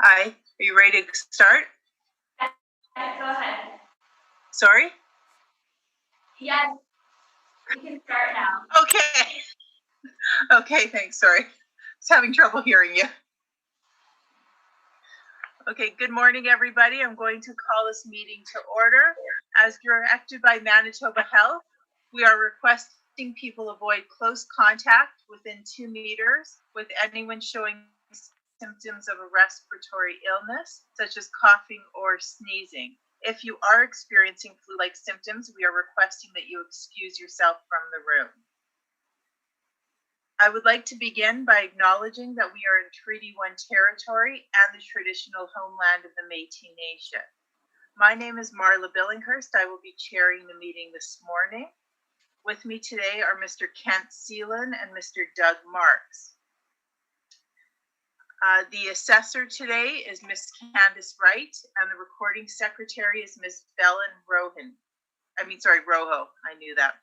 Hi, are you ready to start? Go ahead. Sorry? Yes, we can start now. Okay. Okay, thanks. Sorry. I was having trouble hearing you. Okay, good morning, everybody. I'm going to call this meeting to order. As directed by Manitoba Health, we are requesting people avoid close contact within 2 meters with anyone showing symptoms of a respiratory illness, such as coughing or sneezing. If you are experiencing flu-like symptoms, we are requesting that you excuse yourself from the room. I would like to begin by acknowledging that we are in Treaty 1 territory and the traditional homeland of the Métis Nation. My name is Marla Billinghurst. I will be chairing the meeting this morning. With me today are Mr. Kent Seelan and Mr. Doug Marks. The assessor today is Ms. Candice Wright, and the recording secretary is Ms. Belen Roho. I knew that.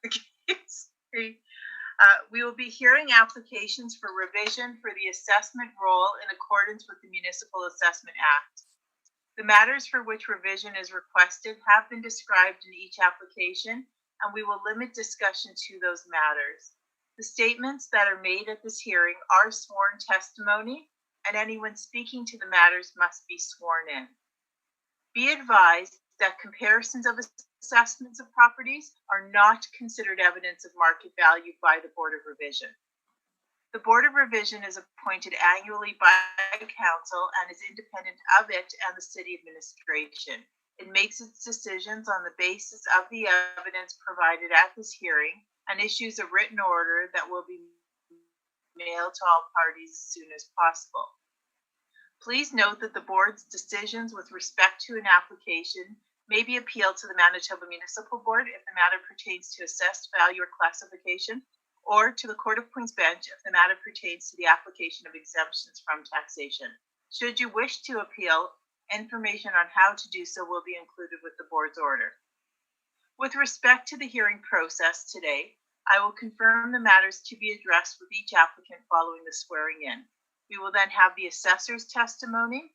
We will be hearing applications for revision for the assessment roll in accordance with the Municipal Assessment Act. The matters for which revision is requested have been described in each application, and we will limit discussion to those matters. The statements that are made at this hearing are sworn testimony, and anyone speaking to the matters must be sworn in. Be advised that comparisons of assessments of properties are not considered evidence of market value by the Board of Revision. The Board of Revision is appointed annually by Council and is independent of it and the City Administration. It makes its decisions on the basis of the evidence provided at this hearing and issues a written order that will be mailed to all parties as soon as possible. Please note that the Board's decisions with respect to an application may be appealed to the Manitoba Municipal Board if the matter pertains to assessed value or classification, or to the Court of Queen's Bench if the matter pertains to the application of exemptions from taxation. Should you wish to appeal, information on how to do so will be included with the Board's order. With respect to the hearing process today, I will confirm the matters to be addressed with each applicant following the swearing in. We will then have the assessor's testimony,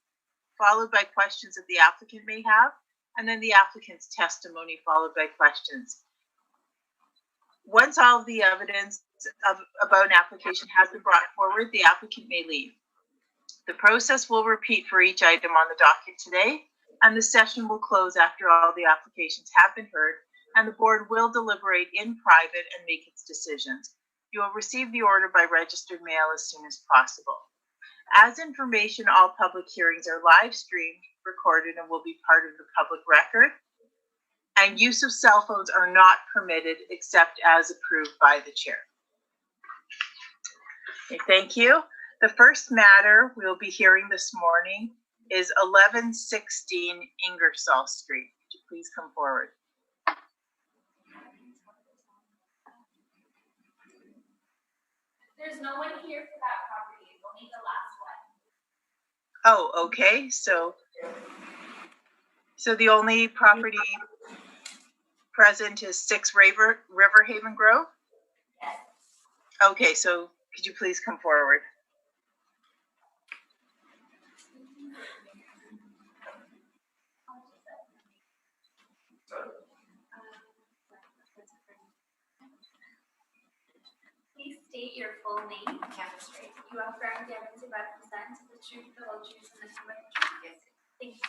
followed by questions that the applicant may have, and then the applicant's testimony followed by questions. Once all of the evidence about an application has been brought forward, the applicant may leave. The process will repeat for each item on the docket today, and the session will close after all the applications have been heard, and the Board will deliberate in private and make its decisions. You will receive the order by registered mail as soon as possible. As information, all public hearings are live streamed, recorded, and will be part of the public record. And use of cell phones are not permitted except as approved by the chair. Okay, thank you. The first matter we'll be hearing this morning is 1116 Ingersoll Street. Could you please come forward? There's no one here for that property. Only the last one. Oh, okay. So the only property present is 6 Riverhaven Grove? Yes. Okay, so could you please come forward? Please state your full name. Candice Wright. You are from the AM NCR present the truth, the whole truth, and nothing but the truth. Yes. Thank you.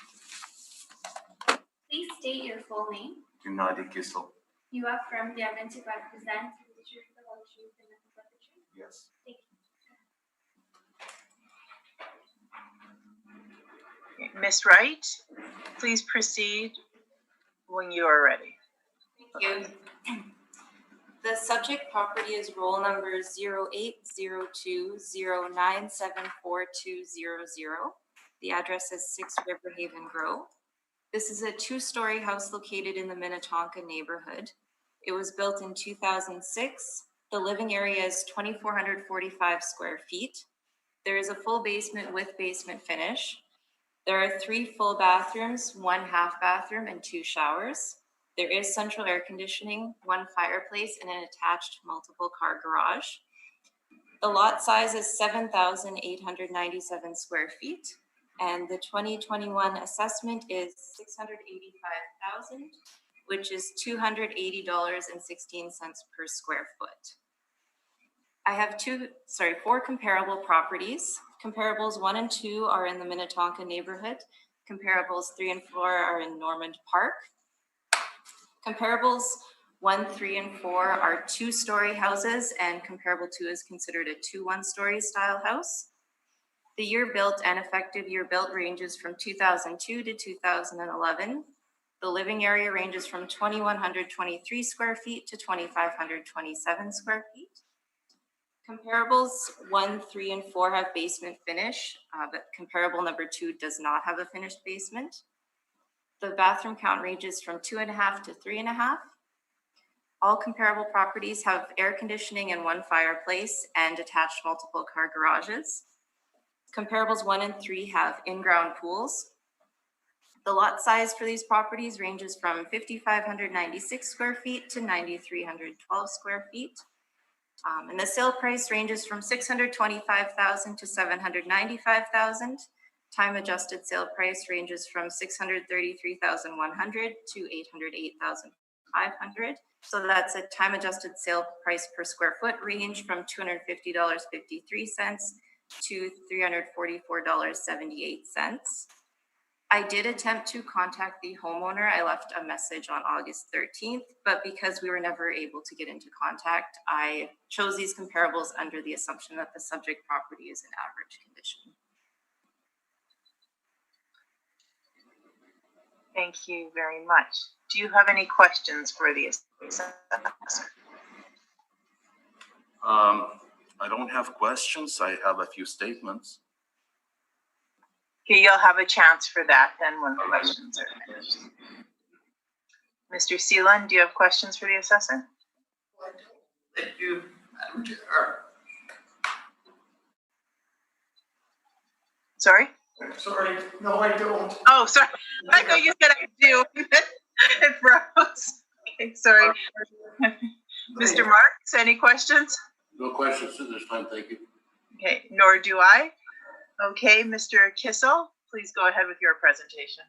Please state your full name. Gennady Kissel. You are from the AM NCR present the truth, the whole truth, and nothing but the truth. Yes. Thank you. Ms. Wright, please proceed when you are ready. Thank you. The subject property is roll number 0802097420. The address is 6 Riverhaven Grove. This is a 2-story house located in the Minnetonka neighborhood. It was built in 2006. The living area is 2,445 square feet. There is a full basement with basement finish. There are 3 full bathrooms, 1 half bathroom, and 2 showers. There is central air conditioning, 1 fireplace, and an attached multiple car garage. The lot size is 7,897 square feet. And the 2021 assessment is $685,000, which is $280.16 per square foot. I have four comparable properties. Comparables 1 and 2 are in the Minnetonka neighborhood. Comparables 3 and 4 are in Normand Park. Comparables 1, 3, and 4 are 2-story houses, and comparable 2 is considered a 2 one-story style house. The year built and effective year built ranges from 2002 to 2011. The living area ranges from 2,123 square feet to 2,527 square feet. Comparables 1, 3, and 4 have basement finish, but comparable number 2 does not have a finished basement. The bathroom count ranges from 2.5 to 3.5. All comparable properties have air conditioning and 1 fireplace and attached multiple car garages. Comparables 1 and 3 have in-ground pools. The lot size for these properties ranges from 5,596 square feet to 9,312 square feet. And the sale price ranges from $625,000 to $795,000. Time adjusted sale price ranges from $633,100 to $808,500. So that's a time adjusted sale price per square foot range from $250.53 to $344.78. I did attempt to contact the homeowner. I left a message on August 13th, but because we were never able to get into contact, I chose these comparables under the assumption that the subject property is in average condition. Thank you very much. Do you have any questions for the assessor? I don't have questions. I have a few statements. Okay, you'll have a chance for that then when questions are finished. Mr. Seelan, do you have questions for the assessor? Thank you, Madam Chair. Sorry? Sorry, no, I don't. Oh, sorry. I thought you said I do. It froze. Okay, sorry. Mr. Marks, any questions? No questions at this time, thank you. Okay, nor do I. Okay, Mr. Kissel, please go ahead with your presentation.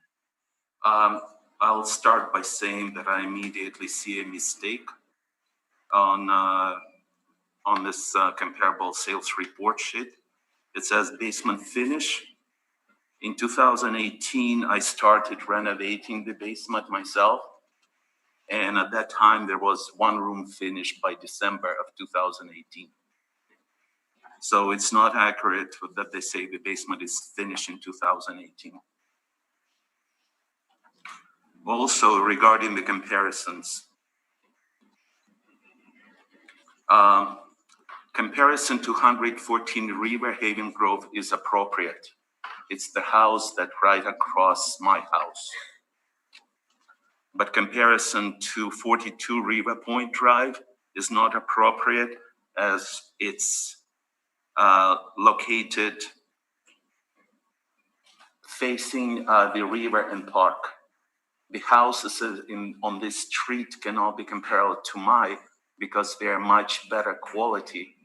I'll start by saying that I immediately see a mistake on this comparable sales report sheet. It says basement finish. In 2018, I started renovating the basement myself. And at that time, there was 1 room finished by December of 2018. So it's not accurate that they say the basement is finished in 2018. Also, regarding the comparisons, comparison to 114 River Haven Grove is appropriate. It's the house that right across my house. But comparison to 42 River Point Drive is not appropriate as it's located facing the river and park. The houses on this street cannot be compared to mine because they're much better quality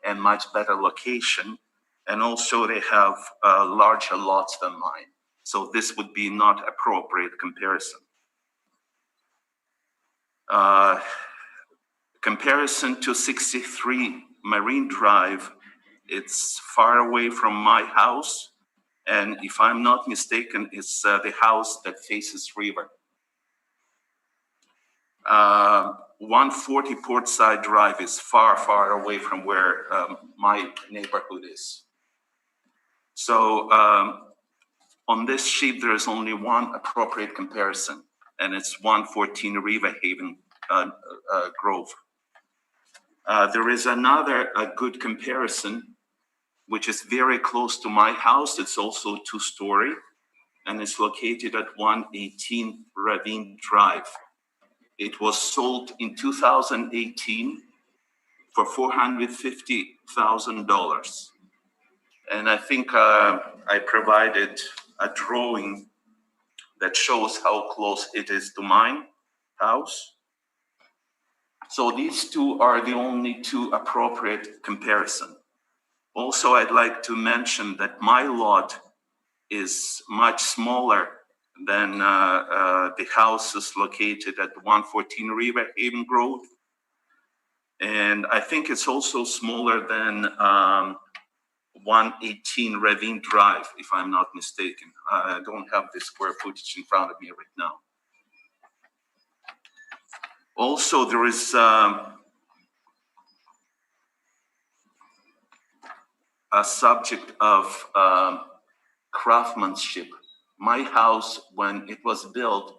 and much better location. And also they have larger lots than mine. So this would be not appropriate comparison. Comparison to 63 Marine Drive, it's far away from my house. And if I'm not mistaken, it's the house that faces river. 140 Portside Drive is far, far away from where my neighborhood is. So on this sheet, there is only one appropriate comparison, and it's 114 River Haven Grove. There is another good comparison, which is very close to my house. It's also 2-story, and it's located at 118 Ravine Drive. It was sold in 2018 for $450,000. And I think I provided a drawing that shows how close it is to my house. So these two are the only two appropriate comparison. Also, I'd like to mention that my lot is much smaller than the houses located at 114 River Haven Grove. And I think it's also smaller than 118 Ravine Drive, if I'm not mistaken. I don't have the square footage in front of me right now. Also, there is a subject of craftsmanship. My house, when it was built,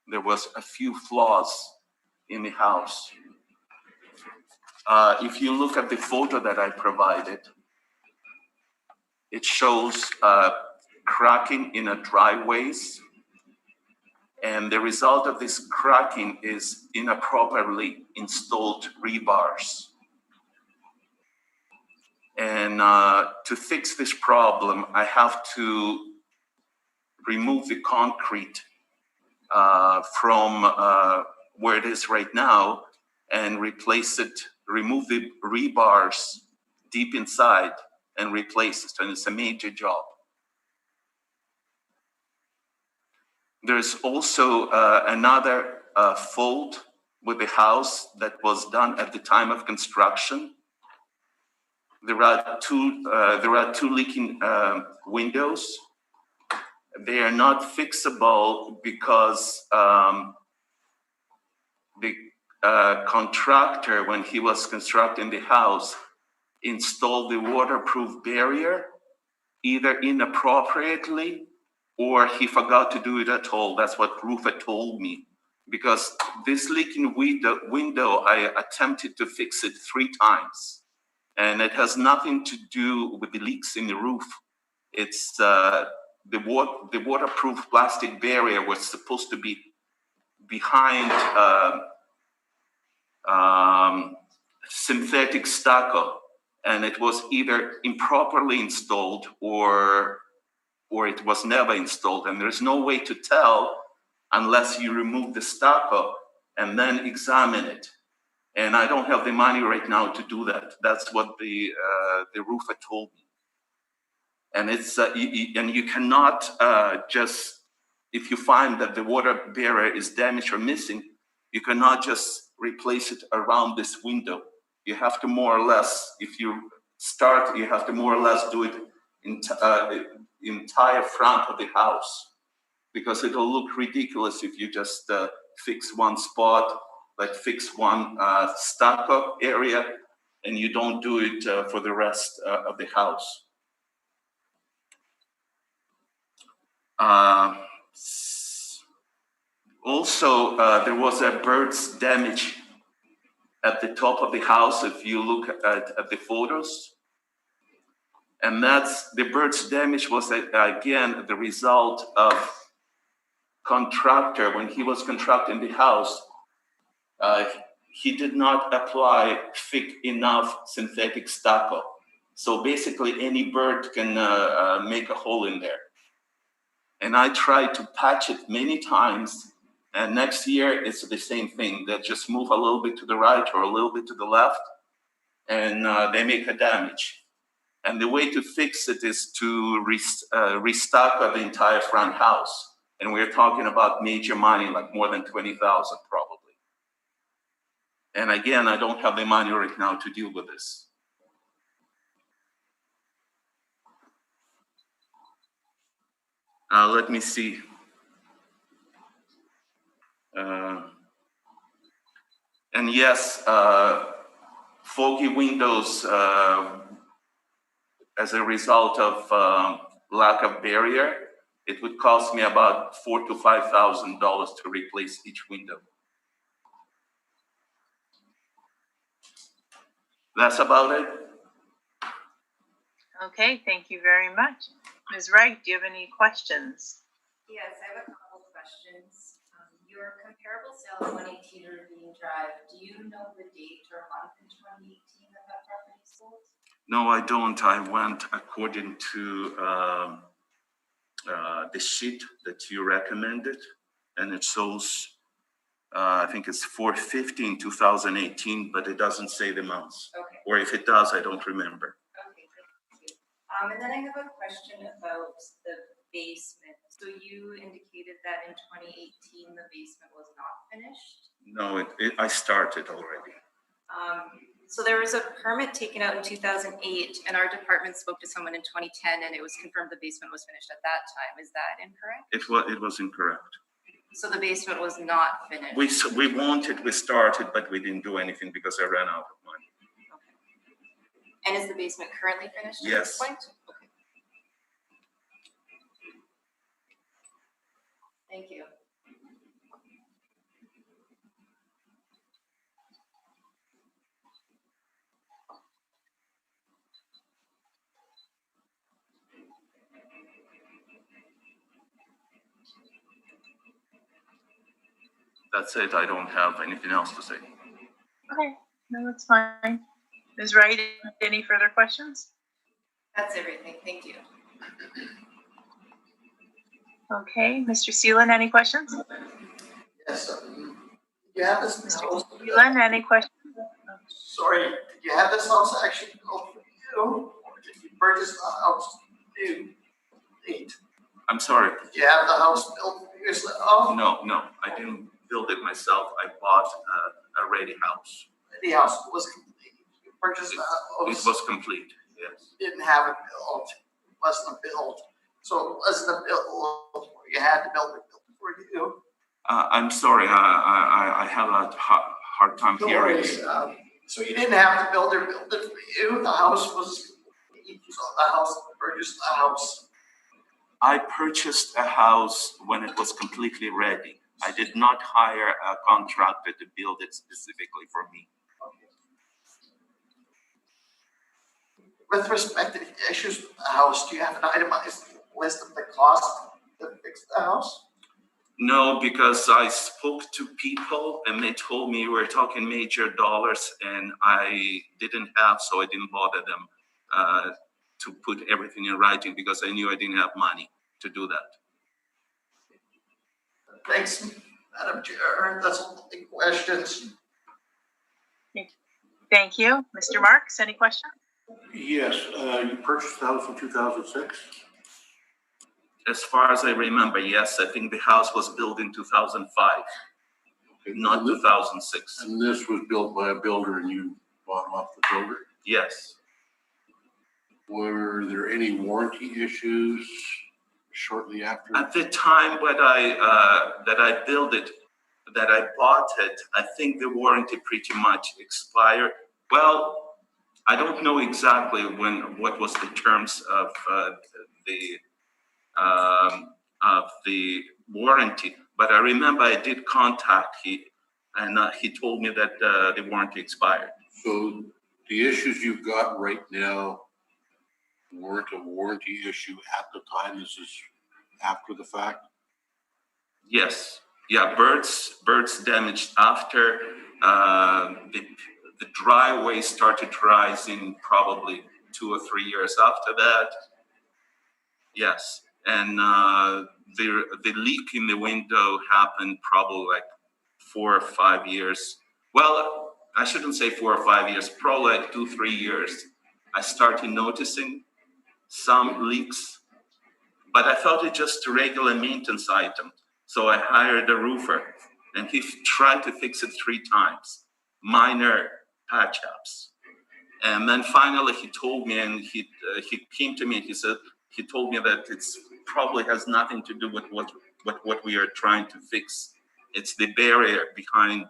there was a few flaws in the house. If you look at the photo that I provided, it shows cracking in a driveways, and the result of this cracking is inappropriately installed rebars. And to fix this problem, I have to remove the concrete from where it is right now and replace it, remove the rebars deep inside and replace it, and it's a major job. There's also another fault with the house that was done at the time of construction. There are two leaking windows. They are not fixable because the contractor, when he was constructing the house, installed the waterproof barrier either inappropriately or he forgot to do it at all. That's what roofer told me. Because this leaking window, I attempted to fix it 3 times. And it has nothing to do with the leaks in the roof. It's the waterproof plastic barrier was supposed to be behind synthetic stucco, and it was either improperly installed or it was never installed. And there's no way to tell unless you remove the stucco and then examine it. And I don't have the money right now to do that. That's what the roofer told me. And it's and you cannot just, if you find that the water barrier is damaged or missing, you cannot just replace it around this window. You have to more or less, if you start, you have to more or less do it in entire front of the house, because it'll look ridiculous if you just fix one spot, like fix one stucco area, and you don't do it for the rest of the house. Also, there was a bird's damage at the top of the house if you look at the photos. And that's, the bird's damage was again the result of contractor, when he was constructing the house, he did not apply thick enough synthetic stucco. So basically any bird can make a hole in there. And I tried to patch it many times, and next year it's the same thing. They just move a little bit to the right or a little bit to the left, and they make a damage. And the way to fix it is to restucco the entire front house. And we're talking about major money, like more than $20,000 probably. And again, I don't have the money right now to deal with this. Let me see. And yes, foggy windows as a result of lack of barrier, it would cost me about $4,000 to $5,000 to replace each window. That's about it. Okay, thank you very much. Ms. Wright, do you have any questions? Yes, I have a couple questions. Your comparable sale of 118 Ravine Drive, do you know the date or month in 2018 that property sold? No, I don't. I went according to the sheet that you recommended, and it shows, I think it's 4/15/2018, but it doesn't say the months. Okay. Or if it does, I don't remember. Okay, thank you. And then I have a question about the basement. So you indicated that in 2018, the basement was not finished. No, I started already. So there was a permit taken out in 2008, and our department spoke to someone in 2010, and it was confirmed the basement was finished at that time. Is that incorrect? It was incorrect. So the basement was not finished? We started, but we didn't do anything because I ran out of money. Okay. And is the basement currently finished at Yes. this point? Okay. Thank you. That's it. I don't have anything else to say. Okay, no, that's fine. Ms. Wright, any further questions? That's everything. Thank you. Okay, Mr. Seelan, any questions? Yes, you have this house. Seelan, any questions? Sorry, did you have this house actually built for you? Or did you purchase the house new? Neat. I'm sorry. Did you have the house built for yourself? No, I didn't build it myself. I bought a ready house. The house was complete. You purchased the It house. was complete, yes. Didn't have it built. Wasn't built. So it wasn't built. You had to build it for you. I'm sorry. I have a hard time No hearing. worries. So you didn't have to build it for you. The house was complete. So the house purchased the house. I purchased a house when it was completely ready. I did not hire a contractor to build it specifically for me. With respect to the issues with the house, do you have an itemized list of the cost to fix the house? No, because I spoke to people and they told me we're talking major dollars and I didn't have, so I didn't bother them to put everything in writing because I knew I didn't have money to do that. Thanks, Madam Chair. That's all the questions. Thank you. Mr. Marks, any questions? Yes, you purchased the house in 2006? As far as I remember, yes, I think the house was built in 2005, not 2006. And this was built by a builder and you bought off the builder? Yes. Were there any warranty issues shortly after? At the time when that I built it, that I bought it, I think the warranty pretty much expired. Well, I don't know exactly what was the terms of the warranty, but I remember I did contact him, and he told me that the warranty expired. So the issues you've got right now weren't a warranty issue at the time, this is after the fact? Yes, yeah, birds damaged after the driveway started rising probably 2 or 3 years after that. Yes, and the leak in the window happened probably like 4 or 5 years. Well, I shouldn't say 4 or 5 years, probably like 2, 3 years. I started noticing some leaks, but I thought it just a regular maintenance item. So I hired a roofer, and he tried to fix it 3 times, minor patch-ups. And then finally he told me, and he came to me and he told me that it's probably has nothing to do with what we are trying to fix. It's the barrier behind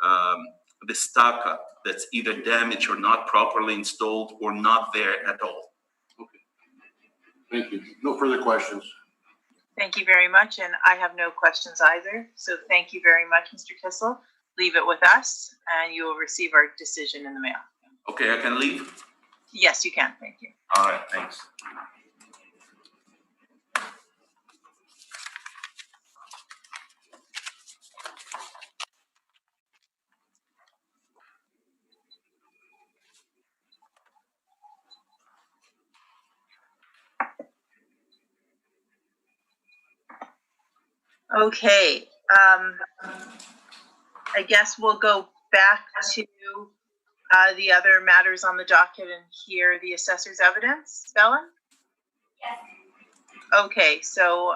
the stucco that's either damaged or not properly installed or not there at all. Okay. Thank you. No further questions. Thank you very much, and I have no questions either. So thank you very much, Mr. Kissel. Leave it with us, and you will receive our decision in the mail. Okay, I can leave? Yes, you can. Thank you. All right, thanks. Okay, I guess we'll go back to the other matters on the docket and hear the assessor's evidence. Bella? Yes. Okay, so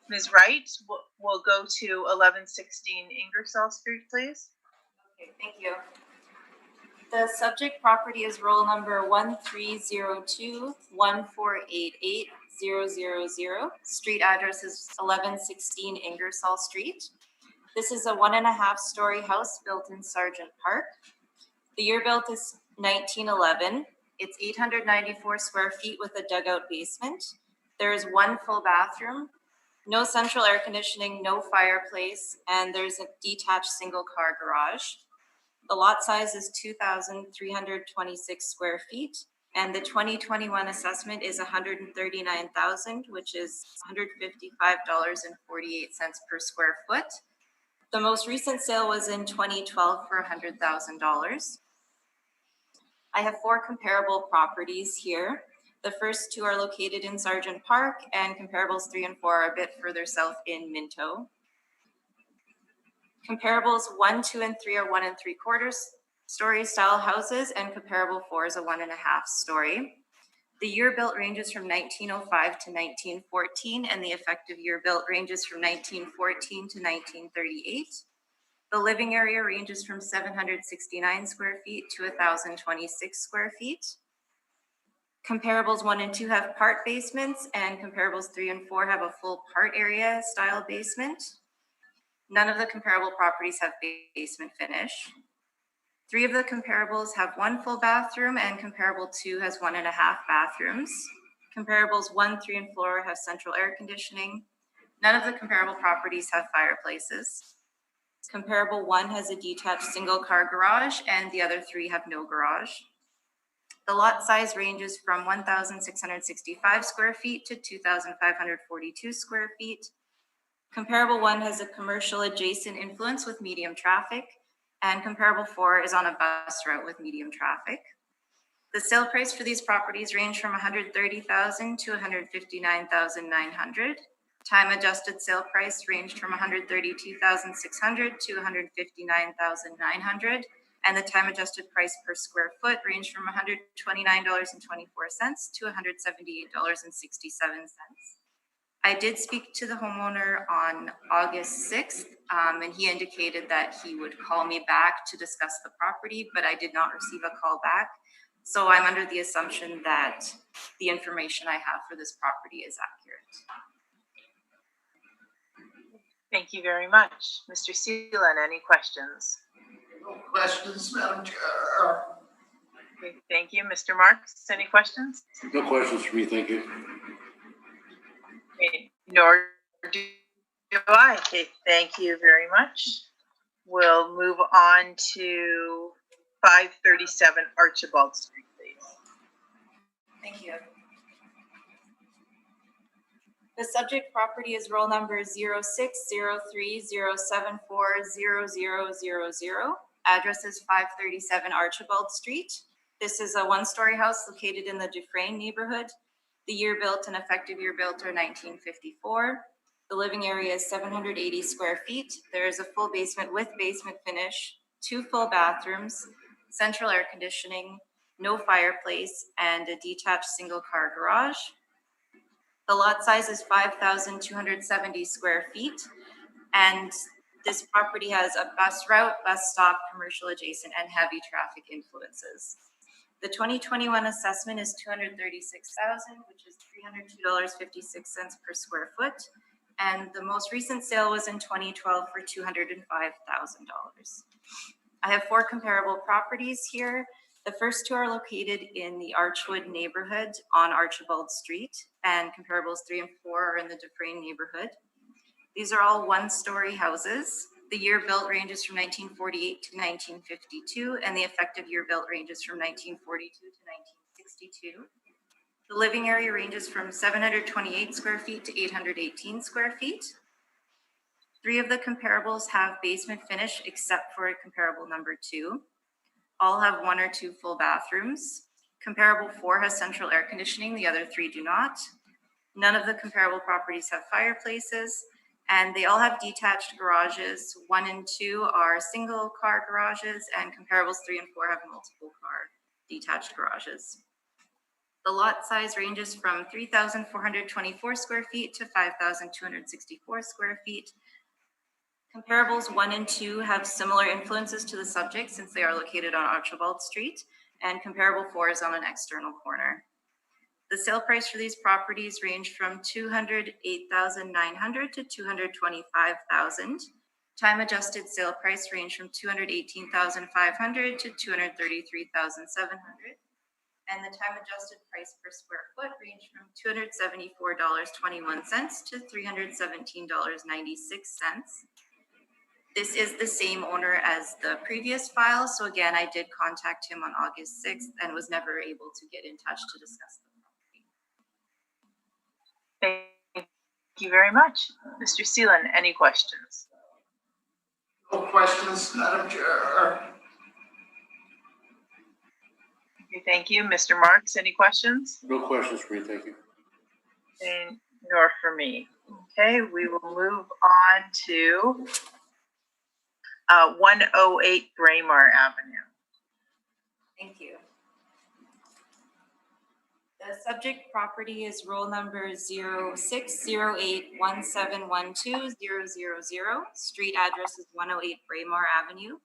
Ms. Wright, we'll go to 1116 Ingersoll Street, please. Okay, thank you. The subject property is roll number 1302-1488-000. Street address is 1116 Ingersoll Street. This is a 1.5-story house built in Sargent Park. The year built is 1911. It's 894 square feet with a dugout basement. There is one full bathroom, no central air conditioning, no fireplace, and there's a detached single car garage. The lot size is 2,326 square feet, and the 2021 assessment is $139,000, which is $155.48 per square foot. The most recent sale was in 2012 for $100,000. I have 4 comparable properties here. The first 2 are located in Sargent Park, and comparables 3 and 4 are a bit further south in Minto. Comparables 1, 2, and 3 are 1 3/4 story style houses, and comparable 4 is a 1.5 story. The year built ranges from 1905 to 1914, and the effective year built ranges from 1914 to 1938. The living area ranges from 769 square feet to 1,026 square feet. Comparables 1 and 2 have part basements, and comparables 3 and 4 have a full part area style basement. None of the comparable properties have basement finish. 3 of the comparables have 1 full bathroom, and comparable 2 has 1.5 bathrooms. Comparables 1, 3, and 4 have central air conditioning. None of the comparable properties have fireplaces. Comparable 1 has a detached single car garage, and the other 3 have no garage. The lot size ranges from 1,665 square feet to 2,542 square feet. Comparable 1 has a commercial adjacent influence with medium traffic, and comparable 4 is on a bus route with medium traffic. The sale price for these properties range from $130,000 to $159,900. Time adjusted sale price ranged from $132,600 to $159,900. And the time adjusted price per square foot ranged from $129.24 to $178.67. I did speak to the homeowner on August 6th, and he indicated that he would call me back to discuss the property, but I did not receive a call back. So I'm under the assumption that the information I have for this property is accurate. Thank you very much. Mr. Seelan, any questions? No questions, Madam Chair. Okay, thank you. Mr. Marks, any questions? No questions for me, thank you. Okay, nor do I. Okay, thank you very much. We'll move on to 537 Archibald Street, please. Thank you. The subject property is roll number 060307400000. Address is 537 Archibald Street. This is a 1-story house located in the Dufresne neighborhood. The year built and effective year built are 1954. The living area is 780 square feet. There is a full basement with basement finish, 2 full bathrooms, central air conditioning, no fireplace, and a detached single car garage. The lot size is 5,270 square feet, and this property has a bus route, bus stop, commercial adjacent, and heavy traffic influences. The 2021 assessment is $236,000, which is $302.56 per square foot, and the most recent sale was in 2012 for $205,000. I have 4 comparable properties here. The first 2 are located in the Archwood neighborhood on Archibald Street, and comparables 3 and 4 are in the Dufresne neighborhood. These are all 1-story houses. The year built ranges from 1948 to 1952, and the effective year built ranges from 1942 to 1962. The living area ranges from 728 square feet to 818 square feet. 3 of the comparables have basement finish except for comparable number 2. All have 1 or 2 full bathrooms. Comparable 4 has central air conditioning, the other 3 do not. None of the comparable properties have fireplaces, and they all have detached garages. 1 and 2 are single car garages, and comparables 3 and 4 have multiple car detached garages. The lot size ranges from 3,424 square feet to 5,264 square feet. Comparables 1 and 2 have similar influences to the subject since they are located on Archibald Street, and comparable 4 is on an external corner. The sale price for these properties range from $208,900 to $225,000. Time adjusted sale price range from $218,500 to $233,700. And the time adjusted price per square foot range from $274.21 to $317.96. This is the same owner as the previous file. So again, I did contact him on August 6th and was never able to get in touch to discuss the property. Thank you very much. Mr. Seelan, any questions? No questions, Madam Chair. Okay, thank you. Mr. Marks, any questions? No questions for me, thank you. And nor for me. Okay, we will move on to 108 Braemar Avenue. Thank you. The subject property is roll number 0608171200. Street address is 108 Braemar Avenue.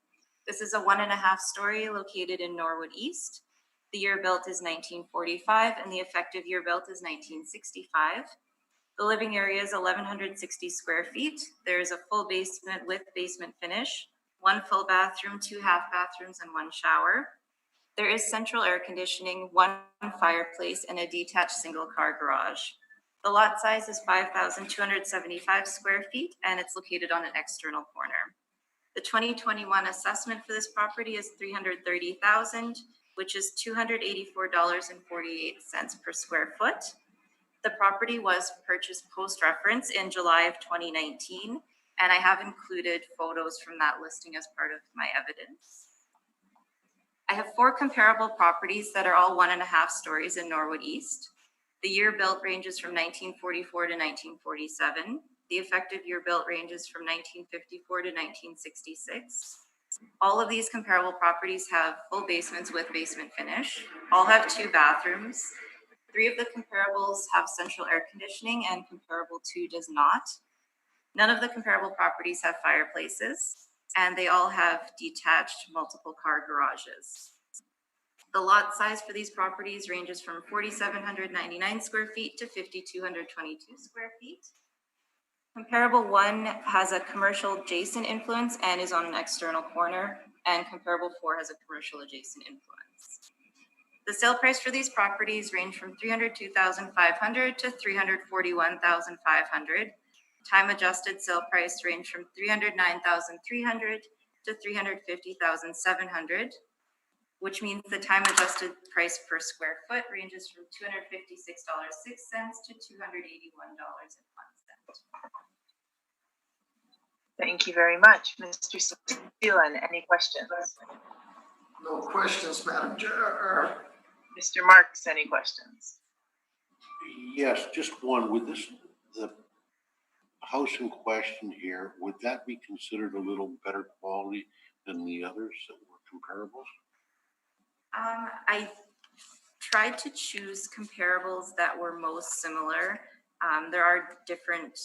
This is a 1.5-story located in Norwood East. The year built is 1945 and the effective year built is 1965. The living area is 1,160 square feet. There is a full basement with basement finish, 1 full bathroom, 2 half bathrooms, and 1 shower. There is central air conditioning, 1 fireplace, and a detached single-car garage. The lot size is 5,275 square feet, and it's located on an external corner. The 2021 assessment for this property is $330,000, which is $284.48 per square foot. The property was purchased post-reference in July of 2019, and I have included photos from that listing as part of my evidence. I have 4 comparable properties that are all 1.5 stories in Norwood East. The year built ranges from 1944 to 1947. The effective year built ranges from 1954 to 1966. All of these comparable properties have full basements with basement finish. All have 2 bathrooms. 3 of the comparables have central air conditioning and comparable 2 does not. None of the comparable properties have fireplaces, and they all have detached multiple car garages. The lot size for these properties ranges from 4,799 square feet to 5,222 square feet. Comparable 1 has a commercial adjacent influence and is on an external corner, and comparable 4 has a commercial adjacent influence. The sale price for these properties range from $302,500 to $341,500. Time adjusted sale price range from $309,300 to $350,700, which means the time adjusted price per square foot ranges from $256.06 to $281.01. Thank you very much. Mr. Seelan, any questions? No questions, Madam Chair. Mr. Marks, any questions? Yes, just one. Would the house in question here, would that be considered a little better quality than the others that were comparables? I tried to choose comparables that were most similar. There are different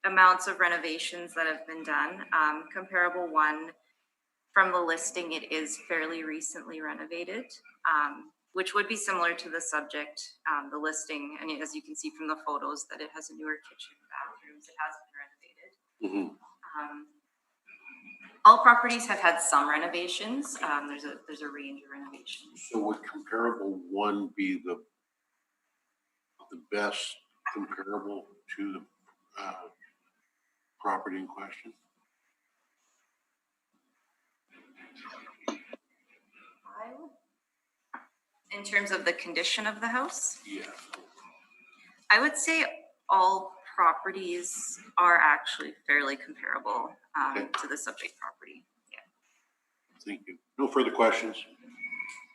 amounts of renovations that have been done. Comparable 1 from the listing, it is fairly recently renovated, which would be similar to the subject, the listing. And as you can see from the photos, that it has a newer kitchen, bathrooms, it has been renovated. Mm-hmm. All properties have had some renovations. There's a range of renovations. So would comparable 1 be the best comparable to the property in question? In terms of the condition of the house, Yeah. I would say all properties are actually fairly comparable to the subject property. Yeah. Thank you. No further questions.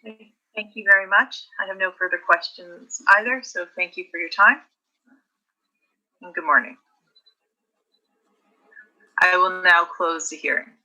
Thank you very much. I have no further questions either, so thank you for your time. And good morning. I will now close the hearing.